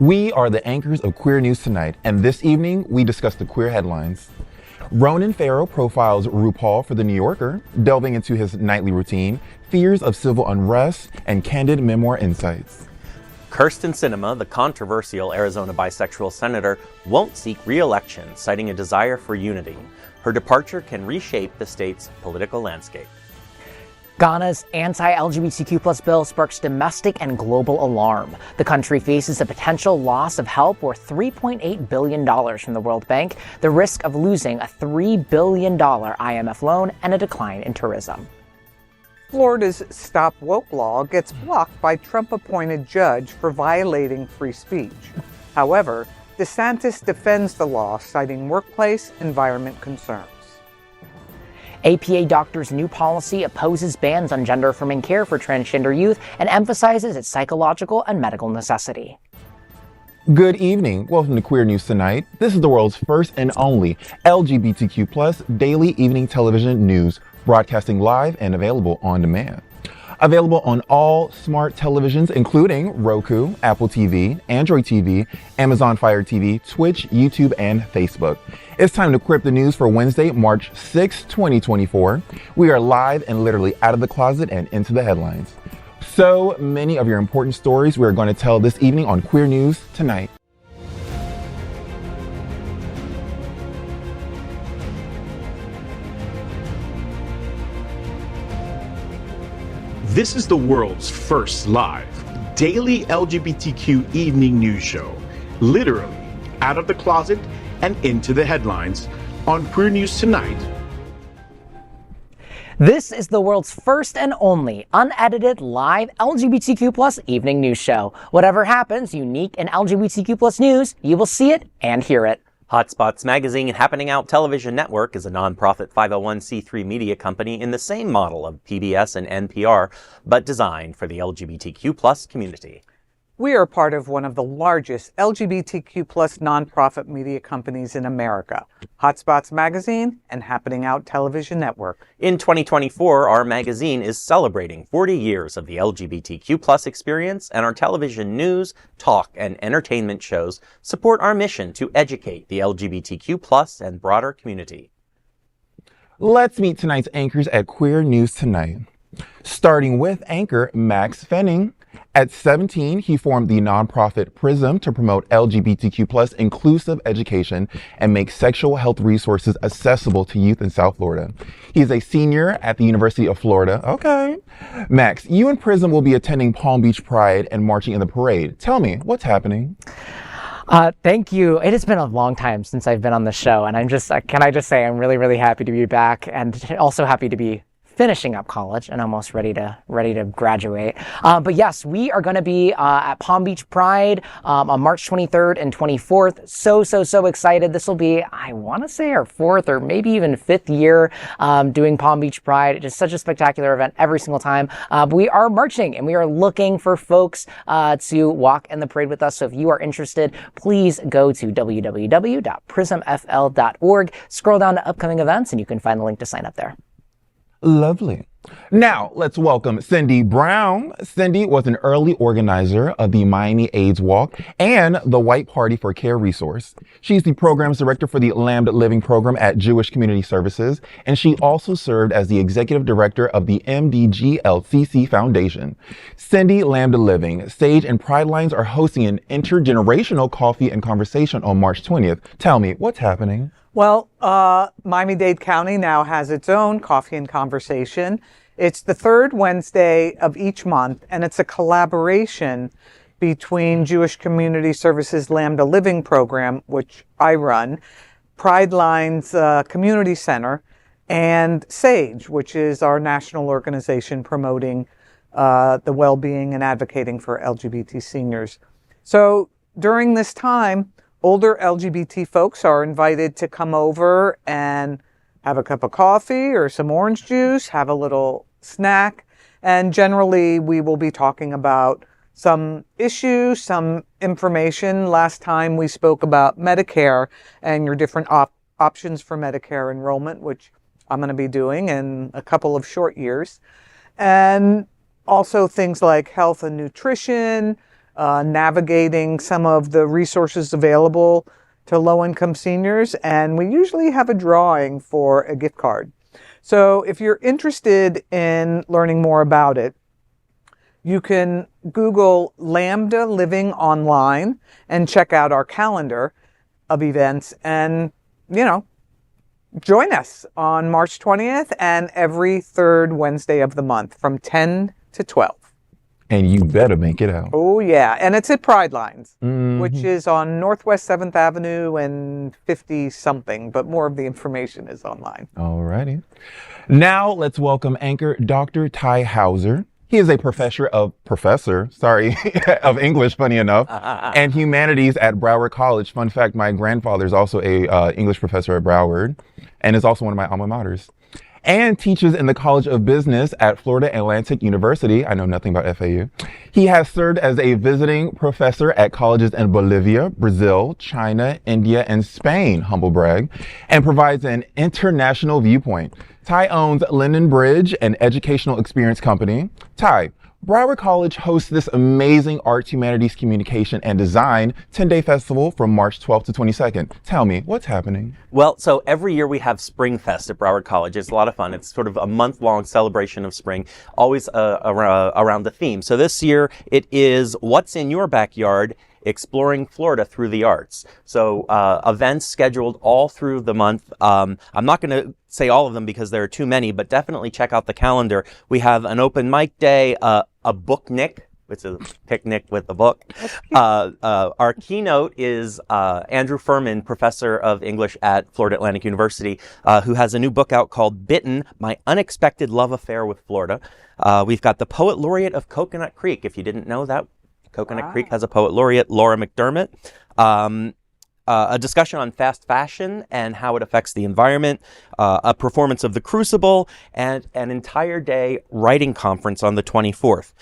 We are the anchors of Queer News Tonight, and this evening we discuss the queer headlines. Ronan Farrow profiles RuPaul for The New Yorker, delving into his nightly routine, fears of civil unrest, and candid memoir insights. Kyrsten Sinema, the controversial Arizona bisexual senator, won't seek re-election, citing a desire for unity. Her departure can reshape the state's political landscape. Ghana's anti-LGBTQ+ bill sparks domestic and global alarm. The country faces a potential loss of help worth $3.8 billion from the World Bank, the risk of losing a $3 billion IMF loan, and a decline in tourism. Florida's Stop Woke law gets blocked by Trump-appointed judge for violating free speech. However, DeSantis defends the law, citing workplace environment concerns. APA doctors' new policy opposes bans on gender-affirming care for transgender youth and emphasizes its psychological and medical necessity. Good evening. Welcome to Queer News Tonight. This is the world's first and only LGBTQ+ daily evening television news, broadcasting live and available on demand. Available on all smart televisions, including Roku, Apple TV, Android TV, Amazon Fire TV, Twitch, YouTube, and Facebook. It's time to queer up the news for Wednesday, March 6, 2024. We are live and literally out of the closet and into the headlines. So many of your important stories we are going to tell this evening on Queer News Tonight. This is the world's first live daily LGBTQ evening news show, literally out of the closet and into the headlines on Queer News Tonight. This is the world's first and only unedited live LGBTQ+ evening news show. Whatever happens, unique and LGBTQ+ news, you will see it and hear it. HOTspots Magazine and Happening Out Television Network is a nonprofit 501c3 media company in the same model of PBS and NPR, but designed for the LGBTQ+ community. We are part of one of the largest LGBTQ+ nonprofit media companies in America, HOTspots Magazine and Happening Out Television Network. In 2024, our magazine is celebrating 40 years of the LGBTQ+ experience, and our television news, talk, and entertainment shows support our mission to educate the LGBTQ+ and broader community. Let's meet tonight's anchors at Queer News Tonight. Starting with anchor Maxx Fenning. At 17, he formed the nonprofit PRISM to promote LGBTQ+ inclusive education and make sexual health resources accessible to youth in South Florida. He is a senior at the University of Florida. Okay. Max, you and PRISM will be attending Palm Beach Pride and marching in the parade. Tell me, what's happening? Thank you. It has been a long time since I've been on the show, and can I just say I'm really, really happy to be back, and also happy to be finishing up college and almost ready to graduate. But yes, we are going to be at Palm Beach Pride on March 23rd and 24th. So excited. This will be, I want to say, our 4th or maybe even 5th year doing Palm Beach Pride. It is such a spectacular event every single time. We are marching and we are looking for folks to walk in the parade with us. So if you are interested, please go to www.prismfl.org, scroll down to upcoming events, and you can find the link to sign up there. Lovely. Now, let's welcome Cindy Brown. Cindy was an early organizer of the Miami AIDS Walk and the White Party for Care resource. She's the programs director for the Lambda Living program at Jewish Community Services, and she also served as the executive director of the MDGLCC Foundation. Cindy, Lambda Living, Sage, and Pride Lines are hosting an intergenerational coffee and conversation on March 20th. Tell me, what's happening? Well, Miami-Dade County now has its own coffee and conversation. It's the third Wednesday of each month, and it's a collaboration between Jewish Community Services Lambda Living program, which I run, Pride Lines Community Center, and SAGE, which is our national organization promoting the well-being and advocating for LGBT seniors. So during this time, older LGBT folks are invited to come over and have a cup of coffee or some orange juice, have a little snack, and generally we will be talking about some issues, some information. Last time we spoke about Medicare and your different options for Medicare enrollment, which I'm going to be doing in a couple of short years. And also things like health and nutrition, navigating some of the resources available to low-income seniors, and we usually have a drawing for a gift card. So if you're interested in learning more about it, you can Google Lambda Living Online and check out our calendar of events, and, join us on March 20th and every third Wednesday of the month from 10 to 12. And you better make it out. Oh, yeah. And it's at Pride Lines, which is on Northwest 7th Avenue and 50-something, but more of the information is online. All righty. Now let's welcome anchor Dr. Tai Houser. He is a professor of English, funny enough, and humanities at Broward College. Fun fact, my grandfather is also a English professor at Broward and is also one of my alma maters. And teaches in the College of Business at Florida Atlantic University. I know nothing about FAU. He has served as a visiting professor at colleges in Bolivia, Brazil, China, India, and Spain, humble brag, and provides an international viewpoint. Tai owns Linden Bridge, an educational experience company. Tai, Broward College hosts this amazing arts, humanities, communication, and design 10-day festival from March 12th to 22nd. Tell me, what's happening? Well, so every year we have Spring Fest at Broward College. It's a lot of fun. It's sort of a month-long celebration of spring, always around the theme. So this year it is What's in Your Backyard? Exploring Florida through the arts. So events scheduled all through the month. I'm not going to say all of them because there are too many, but definitely check out the calendar. We have an open mic day, a book nick, which is a picnic with a book. Our keynote is Andrew Furman, professor of English at Florida Atlantic University, who has a new book out called Bitten, My Unexpected Love Affair with Florida. We've got the poet laureate of Coconut Creek. If you didn't know that, Coconut Creek has a poet laureate, Laura McDermott. A discussion on fast fashion and how it affects the environment, a performance of The Crucible, and an entire day writing conference on the 24th.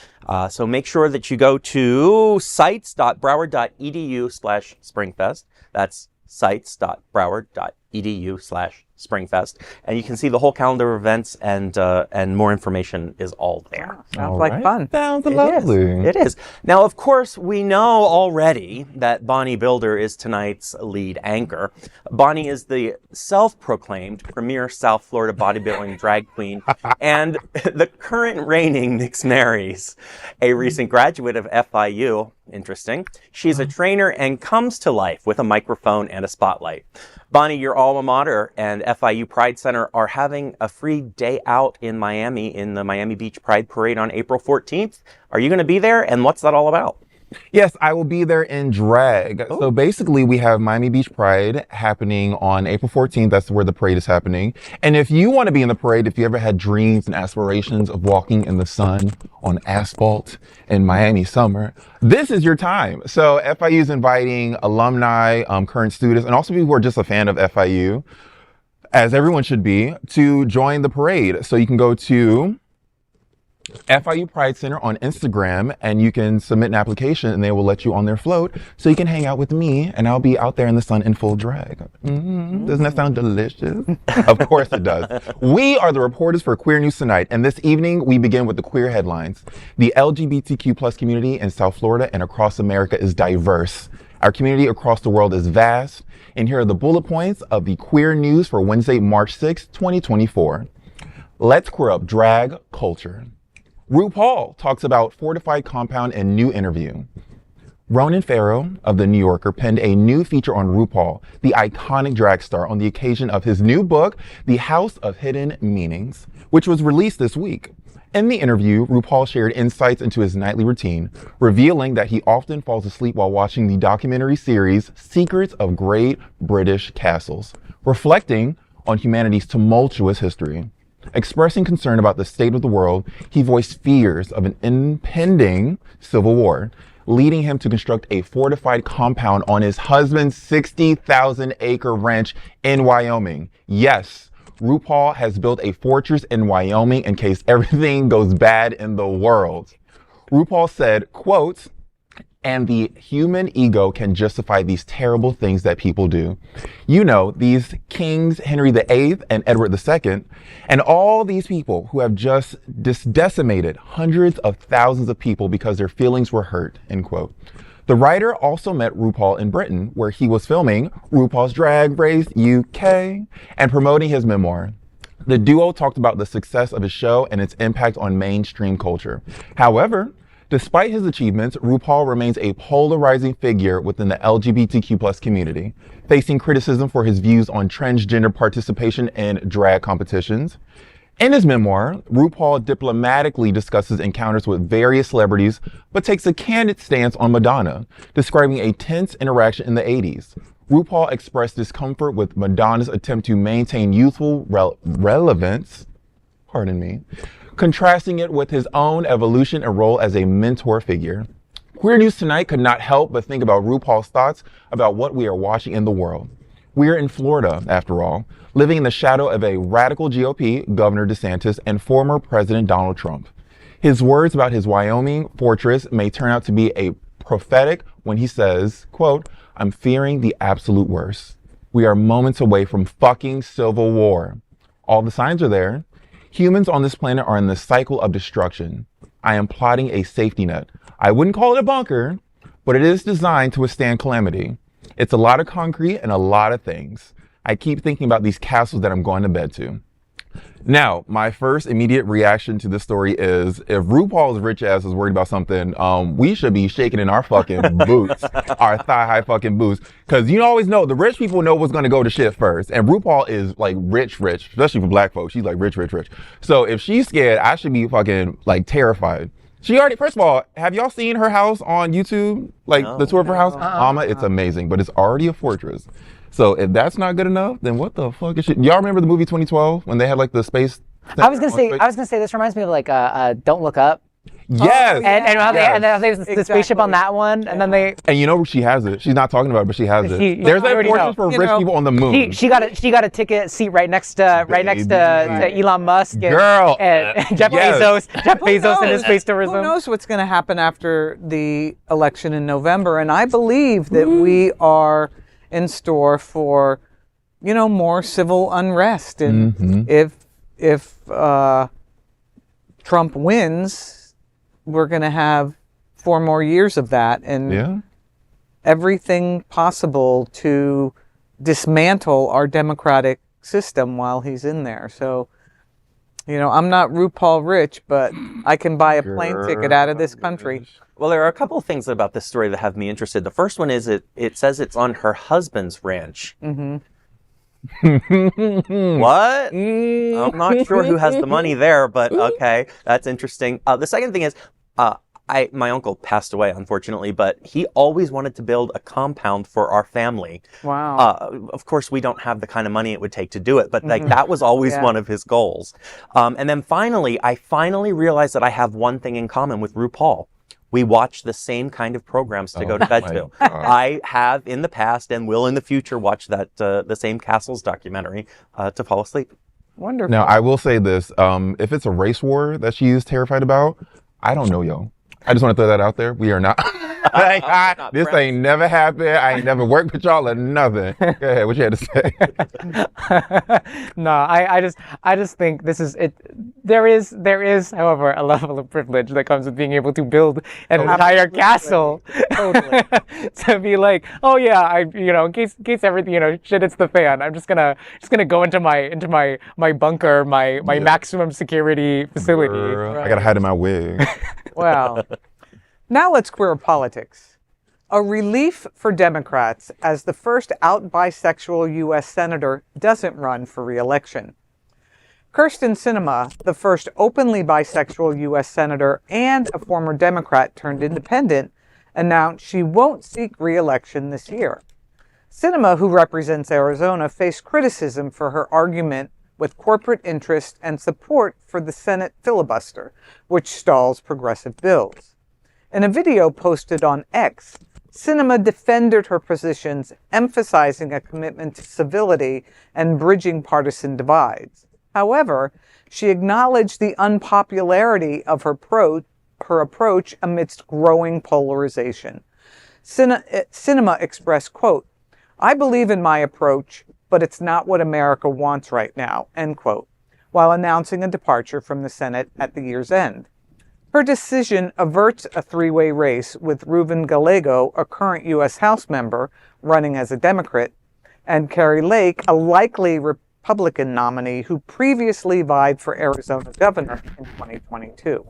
So make sure that you go to sites.broward.edu/springfest. That's sites.broward.edu/springfest, and you can see the whole calendar of events, and more information is all there. Sounds like fun. Sounds lovely. It is. Now, of course, we know already that Bonnie Builder is tonight's lead anchor. Bonnie is the self-proclaimed premier South Florida bodybuilding drag queen and the current reigning Mixed Marys, a recent graduate of FIU. Interesting. She's a trainer and comes to life with a microphone and a spotlight. Bonnie, your alma mater and FIU Pride Center are having a free day out in Miami in the Miami Beach Pride Parade on April 14th. Are you going to be there? And what's that all about? Yes, I will be there in drag. Oh. So basically we have Miami Beach Pride happening on April 14th. That's where the parade is happening. And if you want to be in the parade, if you ever had dreams and aspirations of walking in the sun on asphalt in Miami summer, this is your time. So FIU is inviting alumni, current students, and also people who are just a fan of FIU, as everyone should be, to join the parade. So you can go to FIU Pride Center on Instagram and you can submit an application and they will let you on their float so you can hang out with me and I'll be out there in the sun in full drag. Doesn't that sound delicious? Of course it does. We are the reporters for Queer News Tonight, and this evening we begin with the queer headlines. The LGBTQ plus community in South Florida and across America is diverse. Our community across the world is vast, and here are the bullet points of the queer news for Wednesday, March 6, 2024. Let's queer up drag culture. RuPaul talks about Fortified compound in new interview. Ronan Farrow of The New Yorker penned a new feature on RuPaul, the iconic drag star, on the occasion of his new book, The House of Hidden Meanings, which was released this week. In the interview, RuPaul shared insights into his nightly routine, revealing that he often falls asleep while watching the documentary series Secrets of Great British Castles, reflecting on humanity's tumultuous history. Expressing concern about the state of the world, he voiced fears of an impending civil war, leading him to construct a fortified compound on his husband's 60,000-acre ranch in Wyoming. Yes, RuPaul has built a fortress in Wyoming in case everything goes bad in the world. RuPaul said, quote, and the human ego can justify these terrible things that people do. You know, these kings, Henry VIII and Edward II, and all these people who have just decimated hundreds of thousands of people because their feelings were hurt, end quote. The writer also met RuPaul in Britain, where he was filming RuPaul's Drag Race UK and promoting his memoir. The duo talked about the success of his show and its impact on mainstream culture. However, despite his achievements, RuPaul remains a polarizing figure within the LGBTQ+ community, facing criticism for his views on transgender participation in drag competitions. In his memoir, RuPaul diplomatically discusses encounters with various celebrities, but takes a candid stance on Madonna, describing a tense interaction in the 80s. RuPaul expressed discomfort with Madonna's attempt to maintain youthful relevance, contrasting it with his own evolution and role as a mentor figure. Queer News Tonight could not help but think about RuPaul's thoughts about what we are watching in the world. We are in Florida, after all, living in the shadow of a radical GOP, Governor DeSantis, and former President Donald Trump. His words about his Wyoming fortress may turn out to be a prophetic when he says, quote, "I'm fearing the absolute worst. We are moments away from fucking civil war. All the signs are there. Humans on this planet are in the cycle of destruction. I am plotting a safety net. I wouldn't call it a bunker, but it is designed to withstand calamity. It's a lot of concrete and a lot of things. I keep thinking about these castles that I'm going to bed to." Now, my first immediate reaction to this story is, if RuPaul's rich ass is worried about something, we should be shaking in our fucking boots, our thigh-high fucking boots. Because you always know, the rich people know what's going to go to shit first. And RuPaul is like rich, especially for black folks. She's like rich. So if she's scared, I should be fucking like terrified. She already, first of all, have y'all seen her house on YouTube? Like the tour of her house? It's amazing, but it's already a fortress. So if that's not good enough, then what the fuck is shit? Y'all remember the movie 2012 when they had like the space? I was gonna say this reminds me of like Don't Look Up. Yes. And how they the spaceship on that one, and then they. And you know she has it. She's not talking about it, but she has it. There's that fortress for rich people on the moon. She got a ticket seat right next to Elon Musk and Jeff Bezos and his space tourism. Who knows what's going to happen after the election in November? And I believe that we are in store for, more civil unrest. And if Trump wins, we're going to have 4 more years of that, and everything possible to dismantle our democratic system while he's in there. So, I'm not RuPaul rich, but I can buy a plane ticket out of this country. Well, there are a couple of things about this story that have me interested. The first one is it says it's on her husband's ranch. Mm-hmm. What? I'm not sure who has the money there, but okay, that's interesting. The second thing is, my uncle passed away, unfortunately, but he always wanted to build a compound for our family. Wow. Of course, we don't have the kind of money it would take to do it, but that was always one of his goals. And then finally, I realized that I have one thing in common with RuPaul. We watch the same kind of programs to go to bed to. I have in the past and will in the future watch that the same Castles documentary to fall asleep. Wonderful. Now, I will say this. If it's a race war that she is terrified about, I don't know, yo. I just want to throw that out there. We are not. This ain't never happened. I ain't never worked with y'all or nothing. Go ahead. What you had to say? No, I just think this is it. There is, however, a level of privilege that comes with being able to build an entire castle. Totally. To be like, oh yeah, in case everything, shit hits the fan, I'm just gonna go into my bunker, my maximum security facility. Girl, I gotta hide in my wig. Wow. Now let's queer politics. A relief for Democrats as the first out bisexual U.S. senator doesn't run for re-election. Kyrsten Sinema, the first openly bisexual U.S. senator and a former Democrat turned independent, announced she won't seek re-election this year. Sinema, who represents Arizona, faced criticism for her argument with corporate interest and support for the Senate filibuster, which stalls progressive bills. In a video posted on X, Sinema defended her positions, emphasizing a commitment to civility and bridging partisan divides. However, she acknowledged the unpopularity of her approach amidst growing polarization, Sinema expressed, quote, "I believe in my approach, but it's not what America wants right now," end quote, while announcing a departure from the Senate at the year's end. Her decision averts a three-way race with Ruben Gallego, a current U.S. House member running as a Democrat, and Kari Lake, a likely Republican nominee who previously vied for Arizona governor in 2022.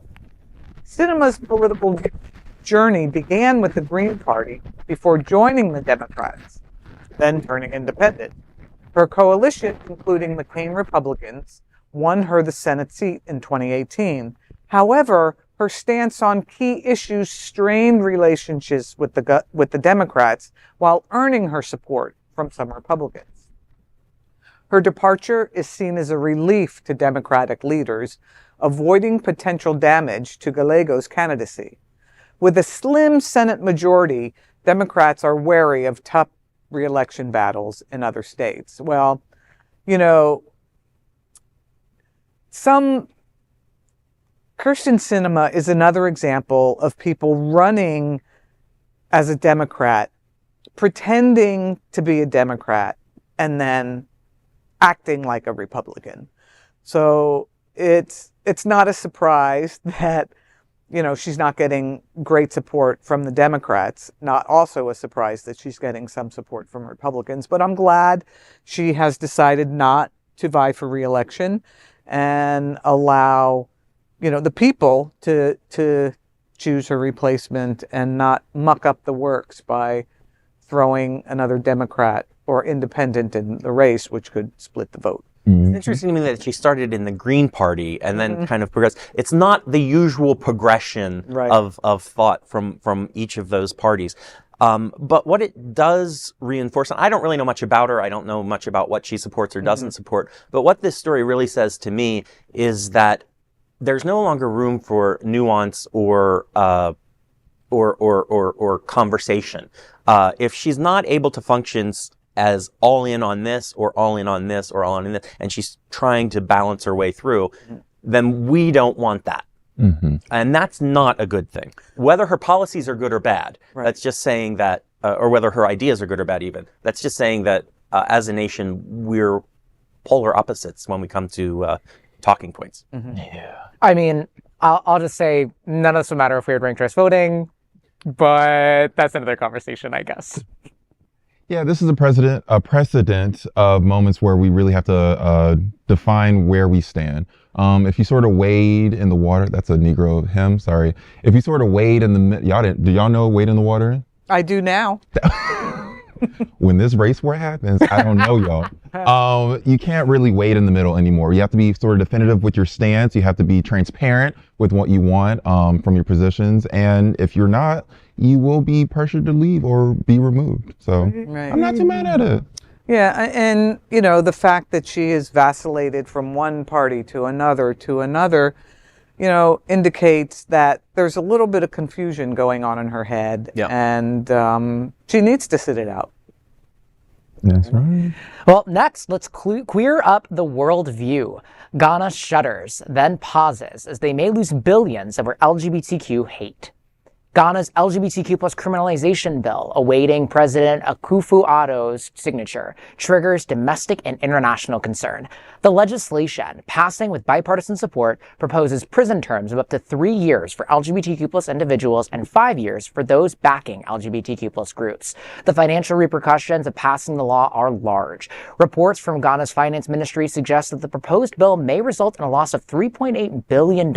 Sinema's political journey began with the Green Party before joining the Democrats, then turning independent. Her coalition, including McCain Republicans, won her the Senate seat in 2018. However, her stance on key issues strained relationships with the Democrats while earning her support from some Republicans. Her departure is seen as a relief to Democratic leaders, avoiding potential damage to Gallego's candidacy. With a slim Senate majority, Democrats are wary of tough re-election battles in other states. Well, you know, Kyrsten Sinema is another example of people running as a Democrat, pretending to be a Democrat, and then acting like a Republican. So it's not a surprise that, you know, she's not getting great support from the Democrats. Not also a surprise that she's getting some support from Republicans. But I'm glad she has decided not to vie for re-election and allow, you know, the people to choose her replacement and not muck up the works by throwing another Democrat or independent in the race, which could split the vote. It's interesting to me that she started in the Green Party and then kind of progressed. It's not the usual progression of thought from each of those parties. But what it does reinforce, and I don't really know much about her. I don't know much about what she supports or doesn't support. But what this story really says to me is that there's no longer room for nuance or conversation. If she's not able to function as all in on this or all in on this or all in on this, and she's trying to balance her way through, then we don't want that. And that's not a good thing. Whether her policies are good or bad, that's just saying that, or whether her ideas are good or bad even, that's just saying that as a nation, we're polar opposites when we come to talking points. Yeah. I mean, I'll just say none of this would matter if we had ranked choice voting, but that's another conversation, I guess. Yeah, this is a precedent of moments where we really have to define where we stand. If you sort of wade in the water, that's a Negro hymn, sorry. If you sort of wade in the, do y'all know wade in the water? I do now. When this race war happens, I don't know, y'all. You can't really wade in the middle anymore. You have to be sort of definitive with your stance. You have to be transparent with what you want from your positions. And if you're not, you will be pressured to leave or be removed. So I'm not too mad at it. Yeah, and, you know, the fact that she has vacillated from one party to another, you know, indicates that there's a little bit of confusion going on in her head. And she needs to sit it out. That's right. Well, next, let's queer up the world view. Ghana shudders, then pauses as they may lose billions over LGBTQ hate. Ghana's LGBTQ plus criminalization bill, awaiting President Akufo-Addo's signature, triggers domestic and international concern. The legislation, passing with bipartisan support, proposes prison terms of up to 3 years for LGBTQ plus individuals and 5 years for those backing LGBTQ plus groups. The financial repercussions of passing the law are large. Reports from Ghana's finance ministry suggest that the proposed bill may result in a loss of $3.8 billion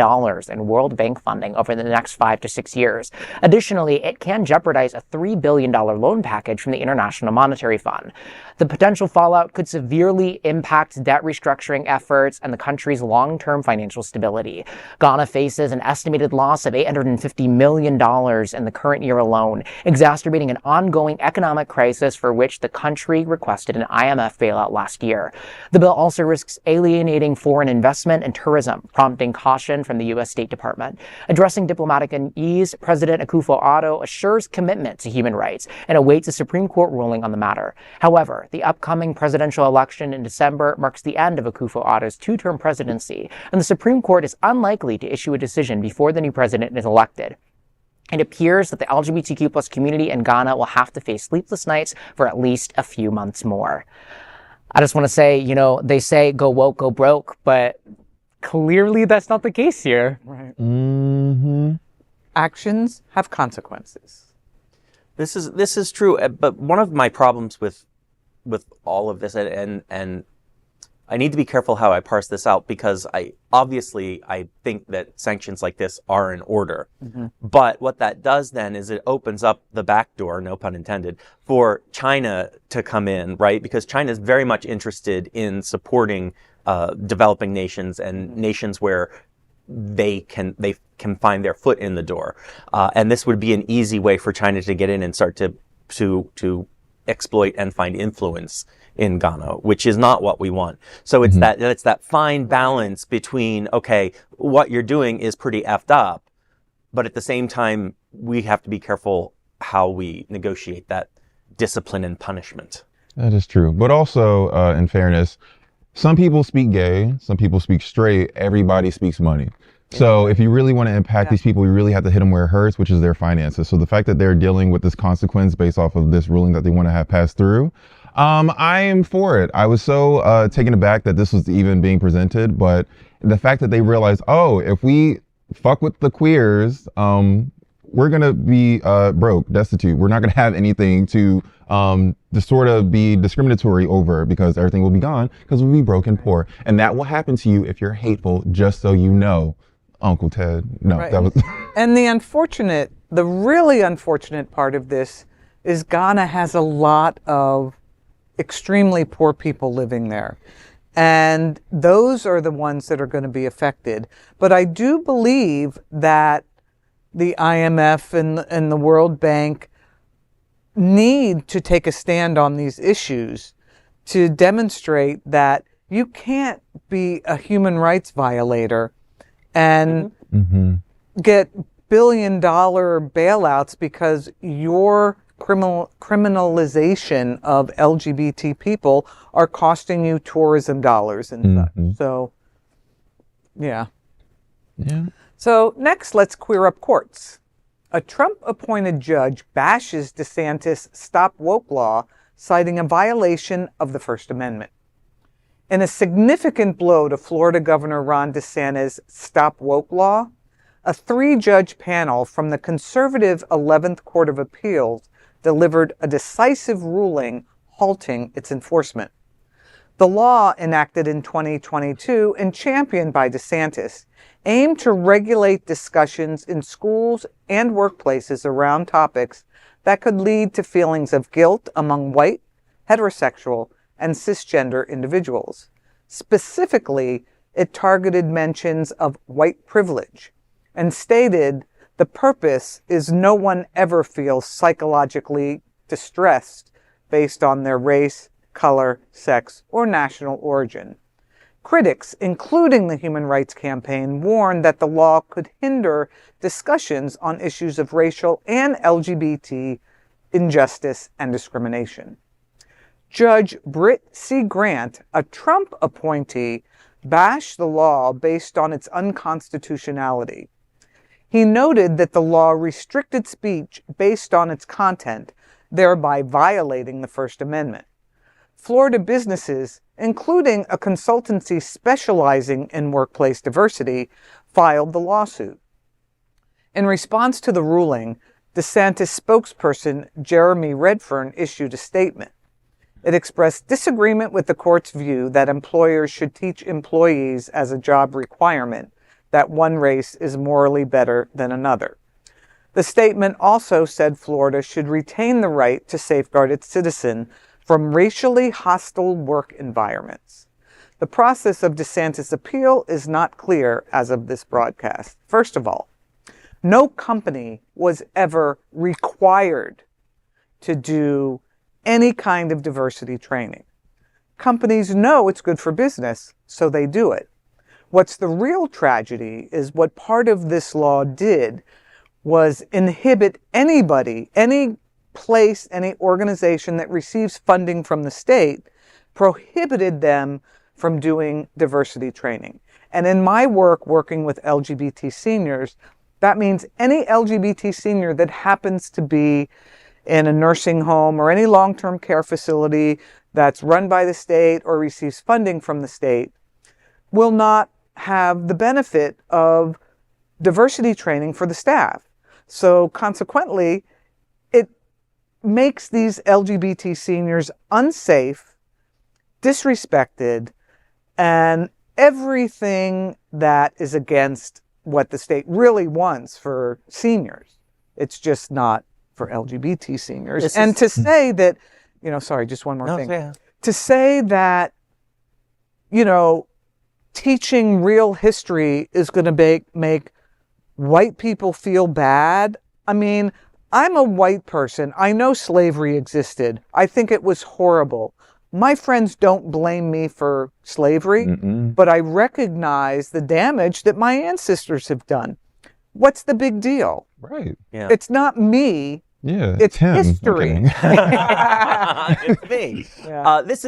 in World Bank funding over the next 5 to 6 years. Additionally, it can jeopardize a $3 billion loan package from the International Monetary Fund. The potential fallout could severely impact debt restructuring efforts and the country's long-term financial stability. Ghana faces an estimated loss of $850 million in the current year alone, exacerbating an ongoing economic crisis for which the country requested an IMF bailout last year. The bill also risks alienating foreign investment and tourism, prompting caution from the U.S. State Department. Addressing diplomatic unease, President Akufo-Addo assures commitment to human rights and awaits a Supreme Court ruling on the matter. However, the upcoming presidential election in December marks the end of Akufo-Addo's two-term presidency, and the Supreme Court is unlikely to issue a decision before the new president is elected. It appears that the LGBTQ plus community in Ghana will have to face sleepless nights for at least a few months more. I just want to say, you know, they say go woke, go broke, but clearly that's not the case here. Right. Mm-hmm. Actions have consequences. This is true, but one of my problems with all of this, and I need to be careful how I parse this out, because I think that sanctions like this are in order. Mm-hmm. But what that does then is it opens up the back door, no pun intended, for China to come in, right? Because China is very much interested in supporting developing nations and nations where they can find their foot in the door. And this would be an easy way for China to get in and start to exploit and find influence in Ghana, which is not what we want. So it's that fine balance between, okay, what you're doing is pretty effed up, but at the same time, we have to be careful how we negotiate that discipline and punishment. That is true. But also, in fairness, some people speak gay, some people speak straight, everybody speaks money. So if you really want to impact these people, you really have to hit them where it hurts, which is their finances. So the fact that they're dealing with this consequence based off of this ruling that they want to have passed through, I am for it. I was so taken aback that this was even being presented, but the fact that they realized, oh, if we fuck with the queers, we're going to be broke, destitute. We're not going to have anything to sort of be discriminatory over, because everything will be gone because we'll be broke and poor. And that will happen to you if you're hateful, just so you know. Uncle Ted. No, right. That was. And the really unfortunate part of this is Ghana has a lot of extremely poor people living there. And those are the ones that are going to be affected. But I do believe that the IMF and the World Bank need to take a stand on these issues to demonstrate that you can't be a human rights violator and get billion-dollar bailouts because your criminalization of LGBT people are costing you tourism dollars and such. So, yeah. So next, let's queer up courts. A Trump-appointed judge bashes DeSantis' Stop Woke law, citing a violation of the First Amendment. In a significant blow to Florida Governor Ron DeSantis' Stop Woke law, a 3-judge panel from the conservative 11th Court of Appeals delivered a decisive ruling halting its enforcement. The law, enacted in 2022 and championed by DeSantis, aimed to regulate discussions in schools and workplaces around topics that could lead to feelings of guilt among white, heterosexual, and cisgender individuals. Specifically, it targeted mentions of white privilege and stated the purpose is no one ever feels psychologically distressed based on their race, color, sex, or national origin. Critics, including the Human Rights Campaign, warned that the law could hinder discussions on issues of racial and LGBT injustice and discrimination. Judge Britt C. Grant, a Trump appointee, bashed the law based on its unconstitutionality. He noted that the law restricted speech based on its content, thereby violating the First Amendment. Florida businesses, including a consultancy specializing in workplace diversity, filed the lawsuit. In response to the ruling, DeSantis spokesperson Jeremy Redfern issued a statement. It expressed disagreement with the court's view that employers should teach employees as a job requirement that one race is morally better than another. The statement also said Florida should retain the right to safeguard its citizens from racially hostile work environments. The process of DeSantis' appeal is not clear as of this broadcast. First of all, no company was ever required to do any kind of diversity training. Companies know it's good for business, so they do it. What's the real tragedy is what part of this law did was inhibit anybody, any place, any organization that receives funding from the state, prohibited them from doing diversity training. And in my work working with LGBT seniors, That means any LGBT senior that happens to be in a nursing home or any long-term care facility that's run by the state or receives funding from the state will not have the benefit of diversity training for the staff. So consequently, it makes these LGBT seniors unsafe, disrespected, and everything that is against what the state really wants for seniors. It's just not for LGBT seniors. And to say that, sorry, just one more thing. Yeah. To say that, teaching real history is going to make white people feel bad. I mean, I'm a white person. I know slavery existed. I think it was horrible. My friends don't blame me for slavery, but I recognize the damage that my ancestors have done. What's the big deal? Right. Yeah. It's not me. Yeah. It's him. history. It's me. Yeah. This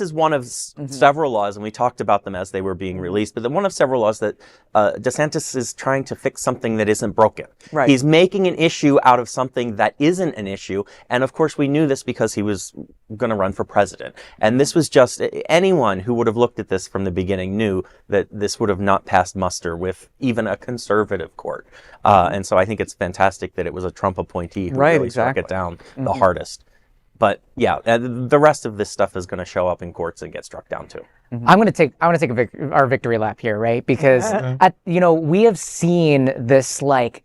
is one of several laws, and we talked about them as they were being released, but one of several laws that DeSantis is trying to fix something that isn't broken. Right. He's making an issue out of something that isn't an issue, and of course we knew this because he was going to run for president. And this was just, anyone who would have looked at this from the beginning knew that this would have not passed muster with even a conservative court. And so I think it's fantastic that it was a Trump appointee who really struck it down the hardest. But yeah, the rest of this stuff is going to show up in courts and get struck down too. I'm going to take our victory lap here, right? Because we have seen this like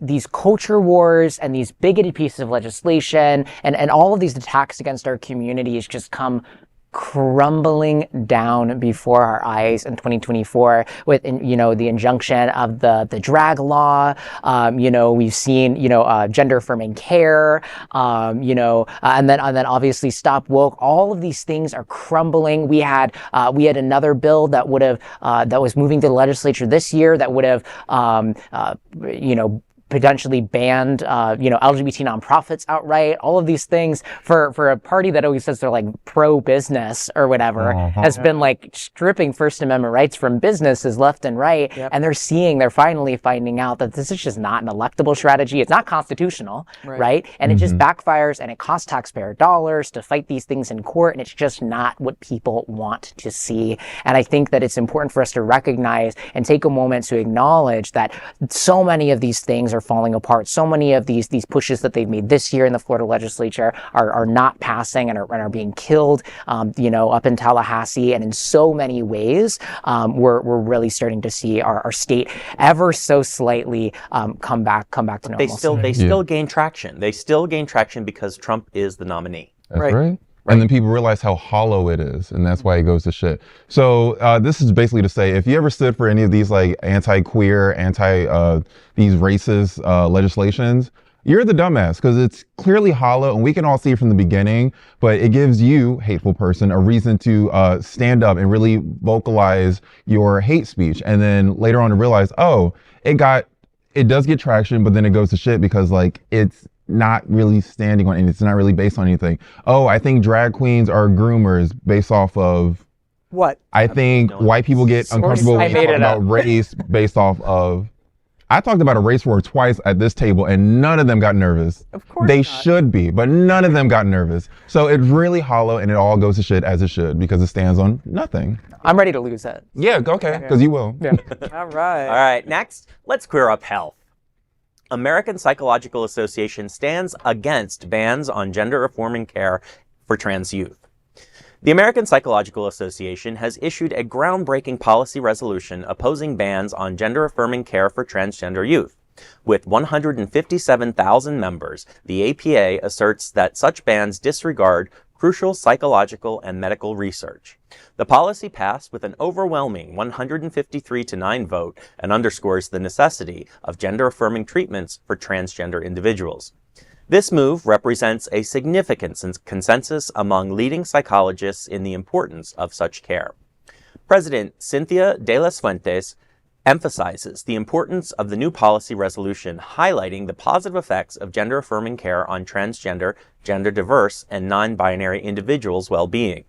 these culture wars and these bigoted pieces of legislation and all of these attacks against our communities just come crumbling down before our eyes in 2024 with the injunction of the drag law. We've seen gender-affirming care, and then obviously stop woke. All of these things are crumbling. We had another bill that would have that was moving to the legislature this year that would have potentially banned, LGBT nonprofits outright. All of these things for a party that always says they're like pro-business or whatever has been like stripping First Amendment rights from businesses left and right. Yep. And they're finally finding out that this is just not an electable strategy. It's not constitutional, right? And it just backfires and it costs taxpayer dollars to fight these things in court. And it's just not what people want to see. And I think that it's important for us to recognize and take a moment to acknowledge that so many of these things are falling apart. So many of these pushes that they've made this year in the Florida legislature are not passing and are being killed, up in Tallahassee. And in so many ways, we're really starting to see our state ever so slightly come back to normal. They still gain traction. They still gain traction because Trump is the nominee. That's right. And then people realize how hollow it is, and that's why it goes to shit. So this is basically to say, if you ever stood for any of these like anti-queer, these racist legislations, you're the dumbass, because it's clearly hollow, and we can all see it from the beginning, but it gives you, hateful person, a reason to stand up and really vocalize your hate speech, and then later on to realize, it does get traction, but then it goes to shit because like it's not really standing on, and it's not really based on anything. I think drag queens are groomers based off of what? I think white people get uncomfortable when you talk about race based off of. I talked about a race war twice at this table, and none of them got nervous. Of course they not. should be, but none of them got nervous. So it's really hollow, and it all goes to shit as it should because it stands on nothing. I'm ready to lose it. Yeah, okay, because you will. Yeah. All right. All right, next, let's queer up health. American Psychological Association stands against bans on gender-affirming care for trans youth. The American Psychological Association has issued a groundbreaking policy resolution opposing bans on gender-affirming care for transgender youth. With 157,000 members, the APA asserts that such bans disregard crucial psychological and medical research. The policy passed with an overwhelming 153-9 vote and underscores the necessity of gender-affirming treatments for transgender individuals. This move represents a significant consensus among leading psychologists in the importance of such care. President Cynthia de las Fuentes emphasizes the importance of the new policy resolution, highlighting the positive effects of gender-affirming care on transgender, gender-diverse, and non-binary individuals' well-being.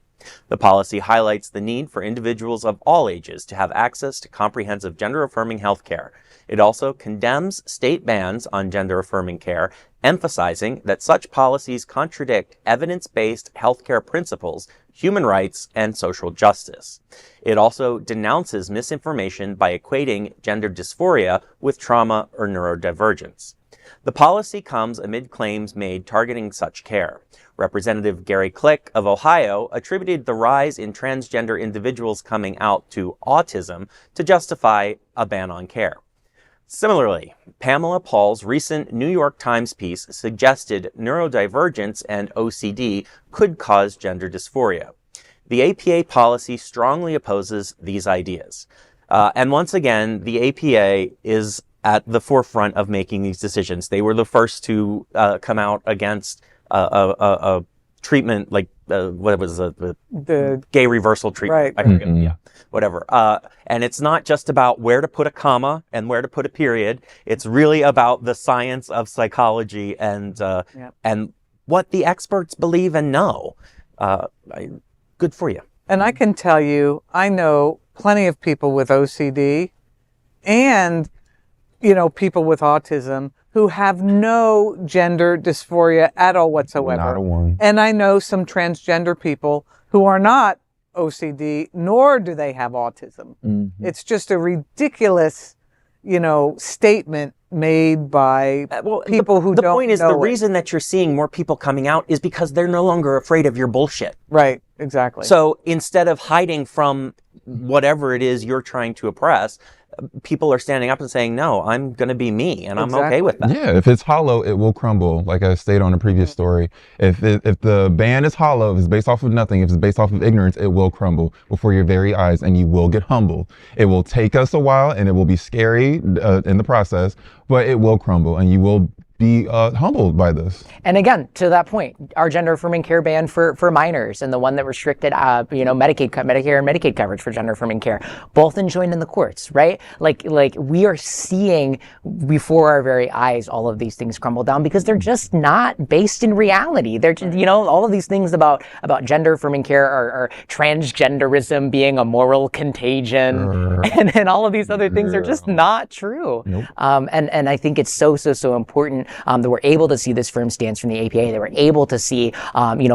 The policy highlights the need for individuals of all ages to have access to comprehensive gender-affirming health care, It also condemns state bans on gender-affirming care, emphasizing that such policies contradict evidence-based healthcare principles, human rights, and social justice. It also denounces misinformation by equating gender dysphoria with trauma or neurodivergence. The policy comes amid claims made targeting such care. Representative Gary Click of Ohio attributed the rise in transgender individuals coming out to autism to justify a ban on care. Similarly, Pamela Paul's recent New York Times piece suggested neurodivergence and OCD could cause gender dysphoria. The APA policy strongly opposes these ideas. And once again, the APA is at the forefront of making these decisions. They were the first to come out against a treatment like what was the gay reversal treatment? Right. I forget. Yeah, whatever. And it's not just about where to put a comma and where to put a period. It's really about the science of psychology and what the experts believe and know. Good for you. And I can tell you, I know plenty of people with OCD and, people with autism who have no gender dysphoria at all whatsoever. Not a one. And I know some transgender people who are not OCD, nor do they have autism. Mm-hmm. It's just a ridiculous, statement made by people who don't know. The point is, the reason that you're seeing more people coming out is because they're no longer afraid of your bullshit. Right, exactly. So instead of hiding from whatever it is you're trying to oppress, people are standing up and saying, no, I'm going to be me, and I'm okay with that. Yeah, if it's hollow, it will crumble, like I stated on the previous story. If the ban is hollow, if it's based off of nothing, if it's based off of ignorance, it will crumble before your very eyes, and you will get humbled. It will take us a while, and it will be scary in the process, but it will crumble, and you will be humbled by this. And again, to that point, our gender-affirming care ban for minors and the one that restricted, Medicare and Medicaid coverage for gender-affirming care, both enjoined in the courts, right? Like we are seeing before our very eyes all of these things crumble down because they're just not based in reality. They're just, all of these things about gender-affirming care or transgenderism being a moral contagion and all of these other things are just not true. Nope. And I think it's so important that we're able to see this firm stance from the APA, that we're able to see,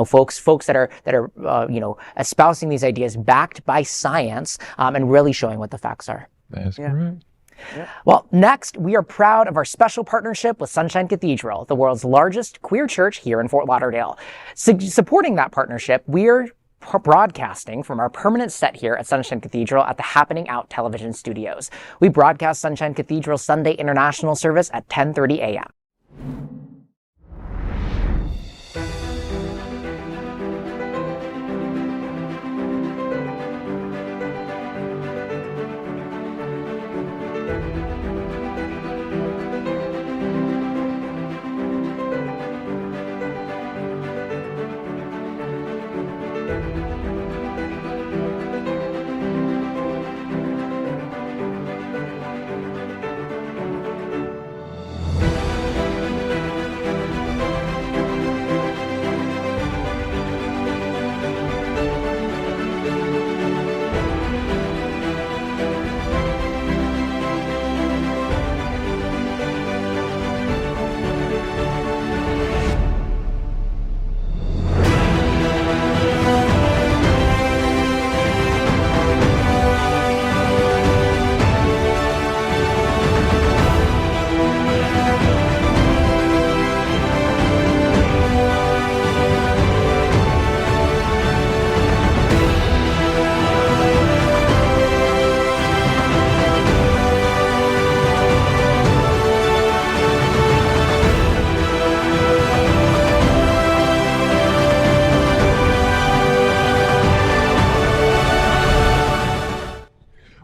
folks that are espousing these ideas backed by science, and really showing what the facts are. That's correct. Yeah. Well, next, we are proud of our special partnership with Sunshine Cathedral, the world's largest queer church here in Fort Lauderdale. Supporting that partnership, we're broadcasting from our permanent set here at Sunshine Cathedral at the Happening Out television studios. We broadcast Sunshine Cathedral Sunday International service at 10:30 a.m.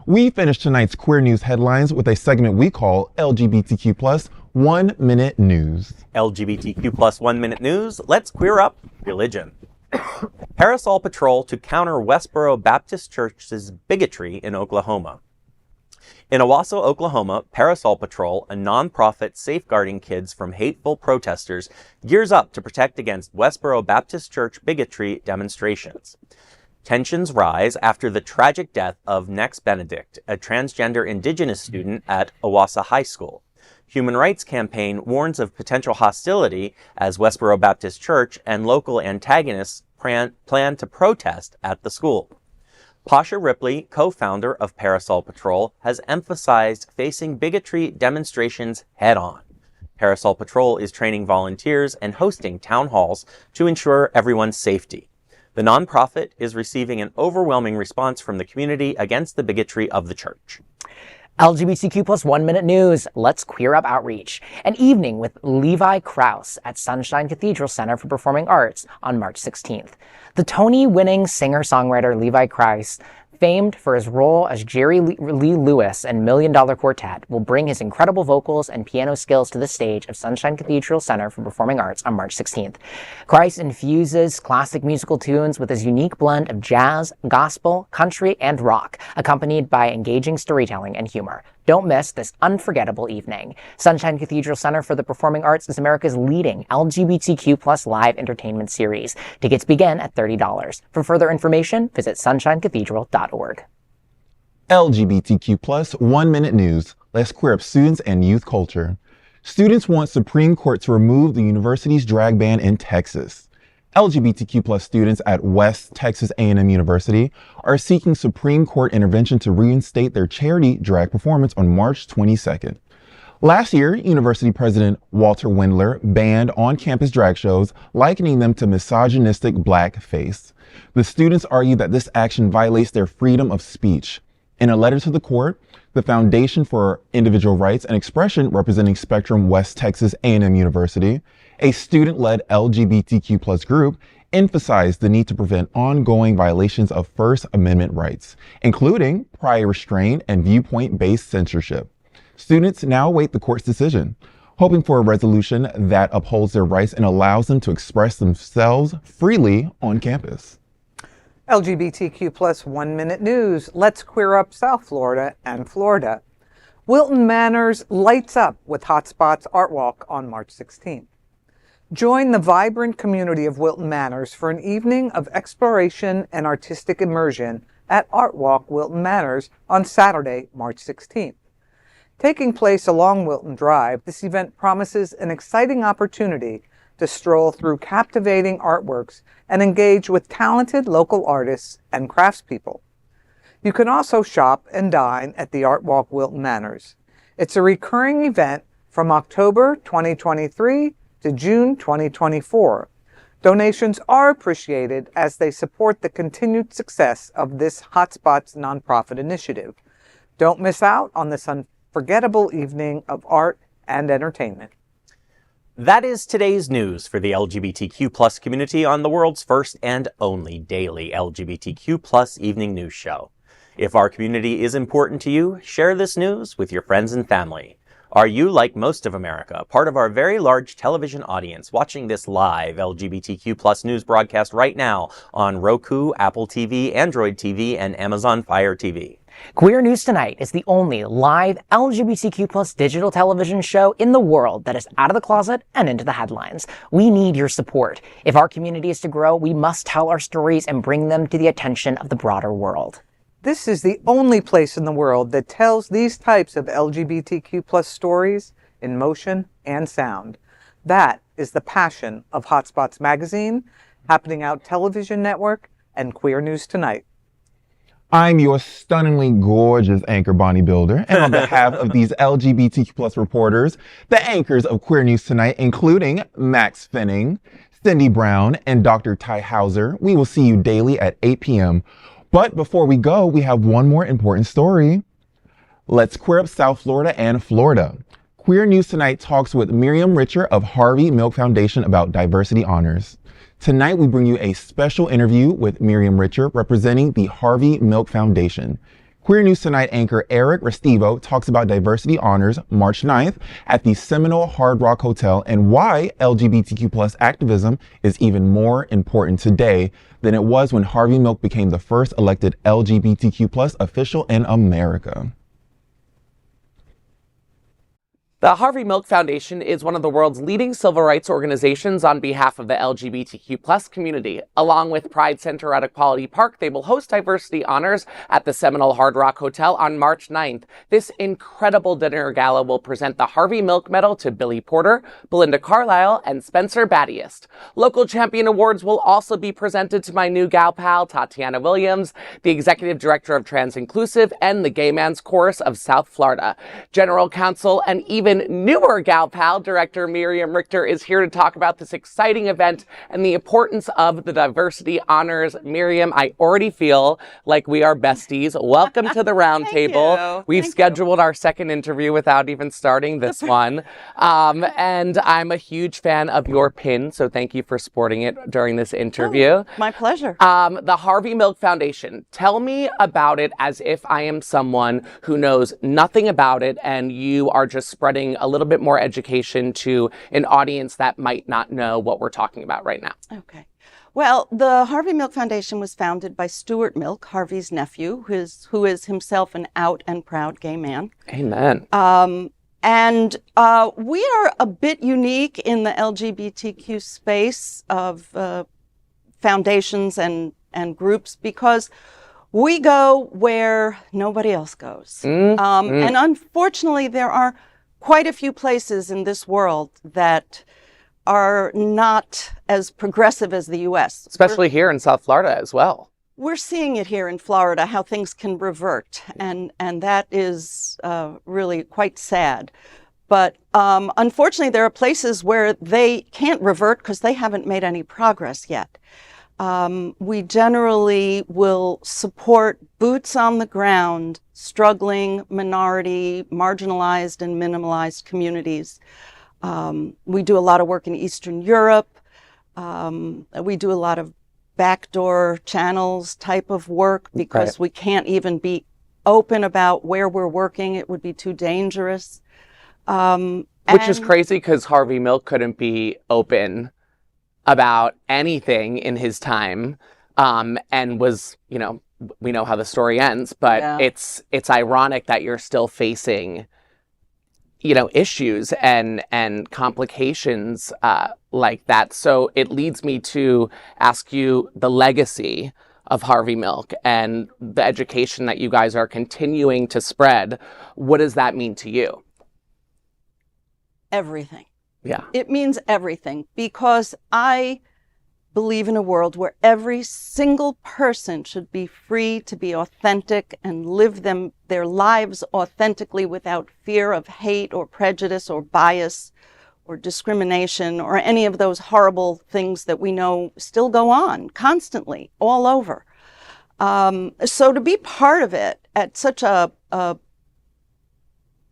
We finish tonight's queer news headlines with a segment we call LGBTQ plus 1 minute news. LGBTQ plus 1 minute news. Let's queer up religion. Parasol patrol to counter Westboro Baptist Church's bigotry in Oklahoma. In Owasso, Oklahoma, Parasol Patrol, a nonprofit safeguarding kids from hateful protesters, gears up to protect against Westboro Baptist Church bigotry demonstrations. Tensions rise after the tragic death of Nex Benedict, a transgender Indigenous student at Owasso High School. Human Rights Campaign warns of potential hostility as Westboro Baptist Church and local antagonists plan to protest at the school. Pasha Ripley, co-founder of Parasol Patrol, has emphasized facing bigotry demonstrations head-on. Parasol Patrol is training volunteers and hosting town halls to ensure everyone's safety. The nonprofit is receiving an overwhelming response from the community against the bigotry of the church. LGBTQ plus 1 minute news. Let's queer up outreach. An evening with Levi Kreis at Sunshine Cathedral Center for Performing Arts on March 16th. The Tony-winning singer-songwriter Levi Kreis, famed for his role as Jerry Lee Lewis in Million Dollar Quartet, will bring his incredible vocals and piano skills to the stage of Sunshine Cathedral Center for Performing Arts on March 16th. Kreis infuses classic musical tunes with his unique blend of jazz, gospel, country, and rock, accompanied by engaging storytelling and humor. Don't miss this unforgettable evening. Sunshine Cathedral Center for the Performing Arts is America's leading LGBTQ plus live entertainment series. Tickets begin at $30. For further information, visit sunshinecathedral.org. LGBTQ plus 1 minute news. Let's queer up students and youth culture. Students want Supreme Court to remove the university's drag ban in Texas. LGBTQ plus students at West Texas A&M University are seeking Supreme Court intervention to reinstate their charity drag performance on March 22nd. Last year, University President Walter Wendler banned on-campus drag shows, likening them to misogynistic blackface. The students argue that this action violates their freedom of speech. In a letter to the court, the Foundation for Individual Rights and Expression, representing Spectrum West Texas A&M University, a student-led LGBTQ plus group, emphasized the need to prevent ongoing violations of First Amendment rights, including prior restraint and viewpoint-based censorship. Students now await the court's decision, hoping for a resolution that upholds their rights and allows them to express themselves freely on campus. LGBTQ plus 1 minute news. Let's queer up South Florida and Florida. Wilton Manors lights up with HOTspots Art Walk on March 16th. Join the vibrant community of Wilton Manors for an evening of exploration and artistic immersion at Art Walk Wilton Manors on Saturday, March 16th. Taking place along Wilton Drive, this event promises an exciting opportunity to stroll through captivating artworks and engage with talented local artists and craftspeople. You can also shop and dine at the Art Walk Wilton Manors. It's a recurring event from October 2023 to June 2024. Donations are appreciated as they support the continued success of this HOTspots nonprofit initiative. Don't miss out on this unforgettable evening of art and entertainment. That is today's news for the LGBTQ plus community on the world's first and only daily LGBTQ plus evening news show. If our community is important to you, share this news with your friends and family. Are you, like most of America, part of our very large television audience watching this live LGBTQ plus news broadcast right now on Roku, Apple TV, Android TV, and Amazon Fire TV? Queer News Tonight is the only live LGBTQ plus digital television show in the world that is out of the closet and into the headlines. We need your support. If our community is to grow, we must tell our stories and bring them to the attention of the broader world. This is the only place in the world that tells these types of LGBTQ plus stories in motion and sound. That is the passion of HOTspots Magazine, Happening Out Television Network, and Queer News Tonight. I'm your stunningly gorgeous anchor, Bonnie Builder, and on behalf of these LGBTQ plus reporters, the anchors of Queer News Tonight, including Maxx Fenning, Cindy Brown, and Dr. Tai Houser, we will see you daily at 8 p.m. But before we go, we have one more important story. Let's queer up South Florida and Florida. Queer News Tonight talks with Miriam Richer of Harvey Milk Foundation about diversity honors. Tonight, we bring you a special interview with Miriam Richer representing the Harvey Milk Foundation. Queer News Tonight anchor Eric Restivo talks about diversity honors March 9th at the Seminole Hard Rock Hotel and why LGBTQ plus activism is even more important today than it was when Harvey Milk became the first elected LGBTQ plus official in America. The Harvey Milk Foundation is one of the world's leading civil rights organizations on behalf of the LGBTQ+ community. Along with Pride Center at Equality Park, they will host diversity honors at the Seminole Hard Rock Hotel on March 9th. This incredible dinner gala will present the Harvey Milk Medal to Billy Porter, Belinda Carlisle, and Spencer Battiest. Local champion awards will also be presented to my new gal pal, Tatiana Williams, the executive director of Trans Inclusive and the Gay Man's Chorus of South Florida. General counsel and even newer gal pal, director Miriam Richter, is here to talk about this exciting event and the importance of the diversity honors. Miriam, I already feel like we are besties. Welcome to the roundtable. We've scheduled our second interview without even starting this one. And I'm a huge fan of your pin, so thank you for sporting it during this interview. Oh, my pleasure. The Harvey Milk Foundation. Tell me about it as if I am someone who knows nothing about it and you are just spreading a little bit more education to an audience that might not know what we're talking about right now. Okay. Well, the Harvey Milk Foundation was founded by Stuart Milk, Harvey's nephew, who is himself an out and proud gay man. Amen. And we are a bit unique in the LGBTQ space of foundations and groups because we go where nobody else goes. And unfortunately, there are quite a few places in this world that are not as progressive as the U.S. Especially here in South Florida as well. We're seeing it here in Florida, how things can revert, and that is really quite sad. But unfortunately, there are places where they can't revert because they haven't made any progress yet. We generally will support boots on the ground, struggling, minority, marginalized, and minimalized communities. We do a lot of work in Eastern Europe. We do a lot of backdoor channels type of work because we can't even be open about where we're working. It would be too dangerous. Which is crazy because Harvey Milk couldn't be open about anything in his time, and was, you know, we know how the story ends, but it's ironic that you're still facing, you know, issues and complications like that. So it leads me to ask you the legacy of Harvey Milk and the education that you guys are continuing to spread. What does that mean to you? Everything. Yeah. It means everything because I believe in a world where every single person should be free to be authentic and live their lives authentically without fear of hate or prejudice or bias or discrimination or any of those horrible things that we know still go on constantly all over. So to be part of it at such a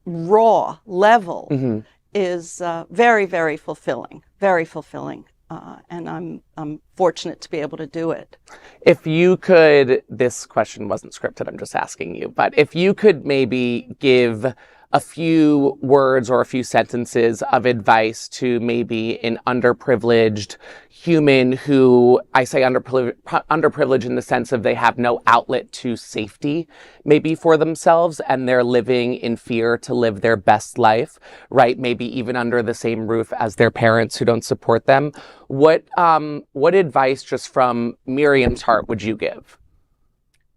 raw level is very, very fulfilling, very fulfilling. And I'm fortunate to be able to do it. If you could, this question wasn't scripted, I'm just asking you, but if you could maybe give a few words or a few sentences of advice to maybe an underprivileged human who, I say underprivileged in the sense of they have no outlet to safety maybe for themselves and they're living in fear to live their best life, right? Maybe even under the same roof as their parents who don't support them. What advice just from Miriam's heart would you give?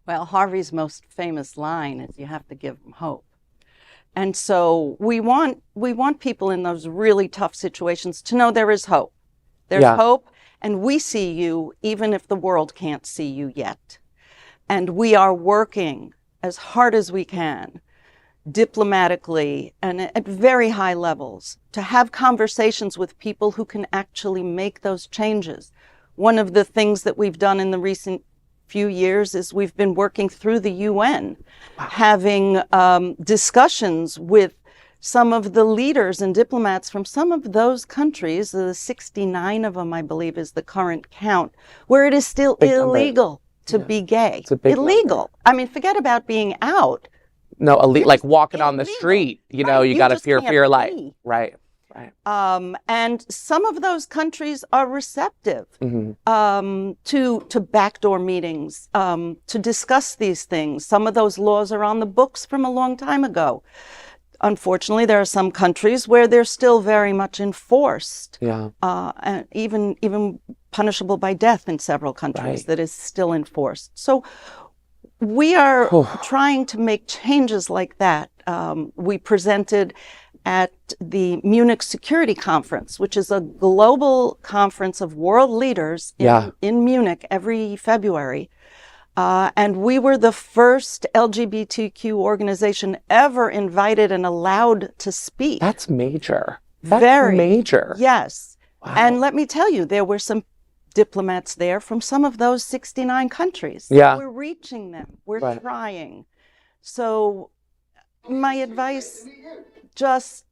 Well, Harvey's most famous line is you have to give them hope. And so we want people in those really tough situations to know there is hope. There's hope, and we see you even if the world can't see you yet. And we are working as hard as we can, diplomatically and at very high levels, to have conversations with people who can actually make those changes. One of the things that we've done in the recent few years is we've been working through the UN, having discussions with some of the leaders and diplomats from some of those countries, the 69 of them, I believe, is the current count, where it is still illegal to be gay. It's a big illegal. Number. I mean, forget about being out. No, like walking on the street, you know, you got to fear for your life. Right. Right. And some of those countries are receptive to backdoor meetings, to discuss these things. Some of those laws are on the books from a long time ago. unfortunately, there are some countries where they're still very much enforced. Yeah. And even punishable by death in several countries that is still enforced. So we are trying to make changes like that. We presented at the Munich Security Conference, which is a global conference of world leaders in Munich every February. And we were the first LGBTQ organization ever invited and allowed to speak. That's major. That's major. Yes. Wow. And let me tell you, there were some diplomats there from some of those 69 countries. Yeah. We're reaching them. We're trying. So my advice, just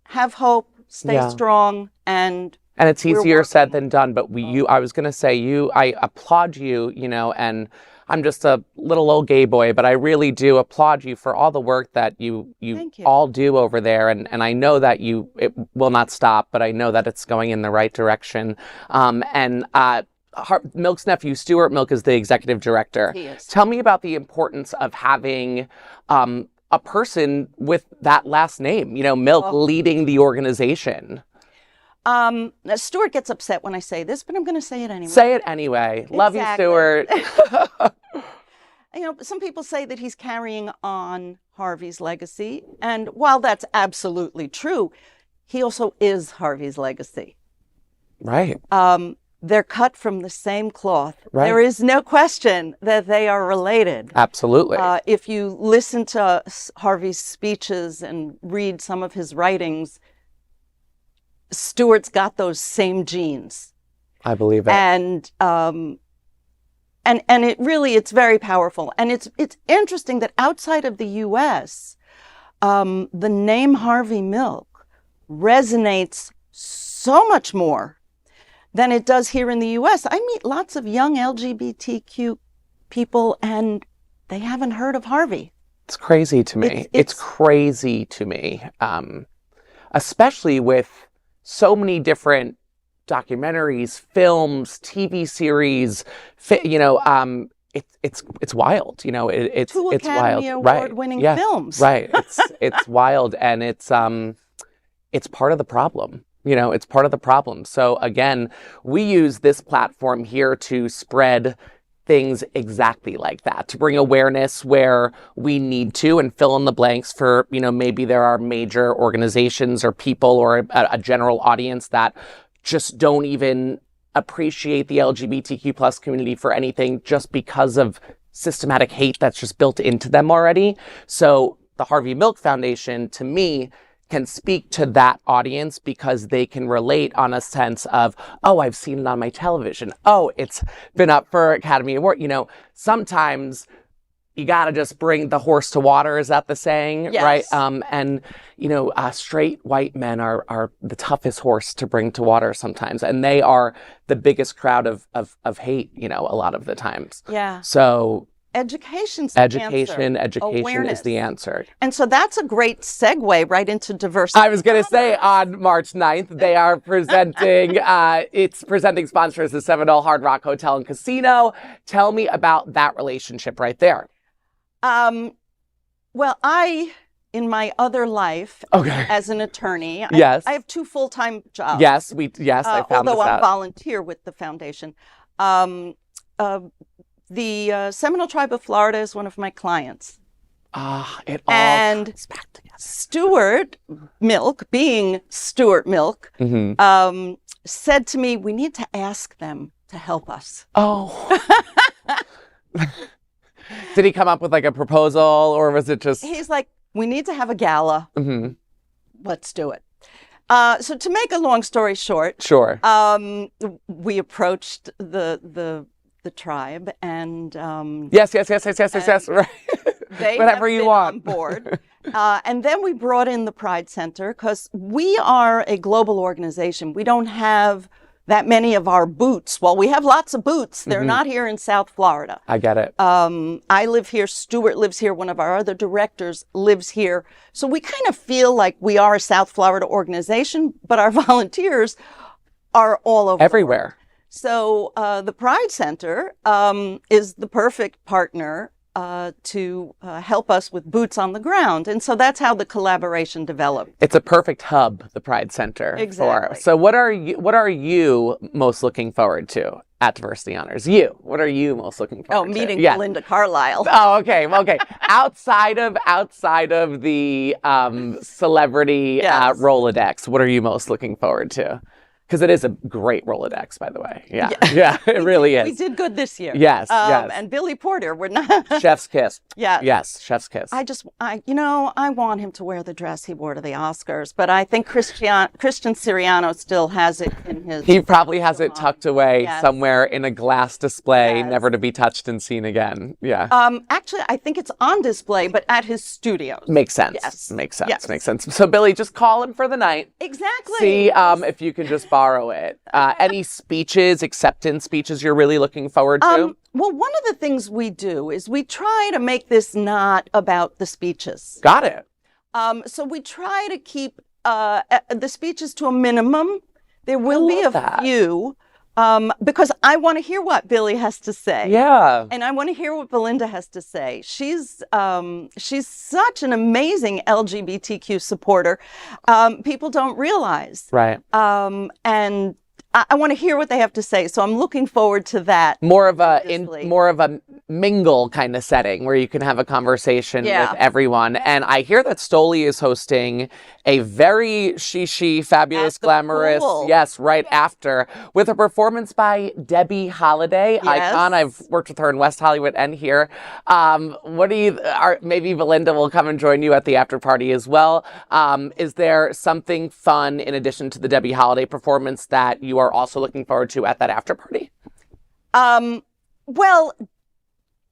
have hope, stay strong, and it's easier said than done, but I was going to say, I applaud you, and I'm just a little old gay boy, but I really do applaud you for all the work that you all do over there. And I know that it will not stop, but I know that it's going in the right direction. Milk's nephew, Stuart Milk, is the executive director. He is. Tell me about the importance of having a person with that last name, Milk, leading the organization. Stuart gets upset when I say this, but I'm going to say it anyway. Say it anyway. Exactly. Love you, Stuart. Some people say that he's carrying on Harvey's legacy. And while that's absolutely true, he also is Harvey's legacy. Right. They're cut from the same cloth. Right. There is no question that they are related. Absolutely. If you listen to Harvey's speeches and read some of his writings, Stuart's got those same genes. I believe it. And it's very powerful. And it's interesting that outside of the U.S., the name Harvey Milk resonates so much more than it does here in the U.S. I meet lots of young LGBTQ people, and they haven't heard of Harvey. It's crazy to me. It's crazy to me, especially with so many different documentaries, films, TV series. It's wild. It's Two it's Academy wild. Award-winning films. Right. It's wild, and it's part of the problem. It's part of the problem. So again, we use this platform here to spread things exactly like that, to bring awareness where we need to and fill in the blanks for, maybe there are major organizations or people or a general audience that just don't even appreciate the LGBTQ plus community for anything just because of systematic hate that's just built into them already. So the Harvey Milk Foundation, to me, can speak to that audience because they can relate on a sense of, oh, I've seen it on my television. Oh, it's been up for Academy Award. Sometimes you got to just bring the horse to water. Is that the saying? Yes. Right. Straight white men are the toughest horse to bring to water sometimes. And they are the biggest crowd of hate, a lot of the times. Yeah. So Education is the answer. And so that's a great segue right into diversity. I was going to say on March 9th, they are presenting, it's presenting sponsors the Seminole Hard Rock Hotel and Casino. Tell me about that relationship right there. Well, in my other life, as an attorney, yes. I have 2 full-time jobs. Yes, I found although this I'm out. volunteer with the foundation. The Seminole Tribe of Florida is one of my clients. It all comes back together. Stuart Milk, being Stuart Milk, said to me, we need to ask them to help us. Oh. Did he come up with like a proposal, or was it just... He's like, we need to have a gala. Mm-hmm. Let's do it. So to make a long story short, sure. We approached the tribe, and yes, right. They whatever you want on board, and then we brought in the Pride Center because we are a global organization. We don't have that many of our boots. Well, we have lots of boots. They're not here in South Florida. I get it. I live here. Stuart lives here. One of our other directors lives here. So we kind of feel like we are a South Florida organization, but our volunteers are all over everywhere. So the Pride Center is the perfect partner to help us with boots on the ground. And so that's how the collaboration developed. It's a perfect hub, the Pride Center. Exactly. So what are you most looking forward to at Diversity Honors? What are you most looking forward to? Meeting Belinda Carlisle. Oh, okay. outside of the celebrity Rolodex, what are you most looking forward to? Because it is a great Rolodex, by the way. Yeah, it really is. We did good this year. Yes. And Billy Porter, we're not. Chef's kiss. Yeah. Yes, chef's kiss. I want him to wear the dress he wore to the Oscars, but I think Christian Siriano still has it in his. He probably has it tucked away somewhere in a glass display, never to be touched and seen again. Yeah. Actually, I think it's on display, but at his studios. Makes sense. Yes. Makes sense. Yes. Makes sense. So, Billy, just call him for the night. Exactly. See if you can just borrow it. Any speeches, acceptance speeches you're really looking forward to? Well, one of the things we do is we try to make this not about the speeches. Got it. So we try to keep the speeches to a minimum. There will be a few. Because I want to hear what Billy has to say. Yeah. And I want to hear what Belinda has to say. She's such an amazing LGBTQ supporter. People don't realize. Right. And I want to hear what they have to say. So I'm looking forward to that. More of a mingle kind of setting where you can have a conversation with everyone. And I hear that Stoli is hosting a very she fabulous, glamorous, right after, with a performance by Debbie Holiday, icon. I've worked with her in West Hollywood and here. Maybe Belinda will come and join you at the after party as well. Is there something fun in addition to the Debbie Holiday performance that you are also looking forward to at that after party? Well,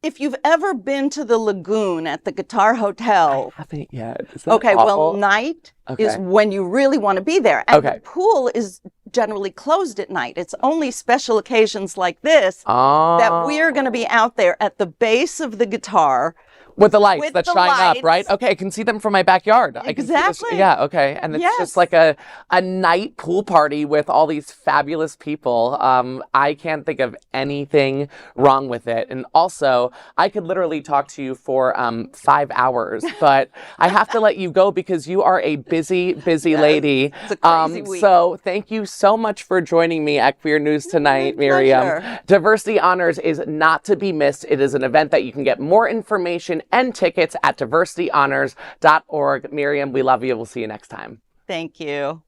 if you've ever been to the Lagoon at the Guitar Hotel. I haven't yet. Is that awful? Well, night is when you really want to be there. And the pool is generally closed at night. It's only special occasions like this that we're going to be out there at the base of the guitar. With the lights that shine up, right? Okay, I can see them from my backyard. Exactly. Okay. And it's just like a night pool party with all these fabulous people. I can't think of anything wrong with it. And also, I could literally talk to you for 5 hours, but I have to let you go because you are a busy lady. It's a crazy week. So thank you so much for joining me at Queer News Tonight, Miriam. Diversity Honors is not to be missed. It is an event that you can get more information and tickets at diversityhonors.org. Miriam, we love you. We'll see you next time. Thank you.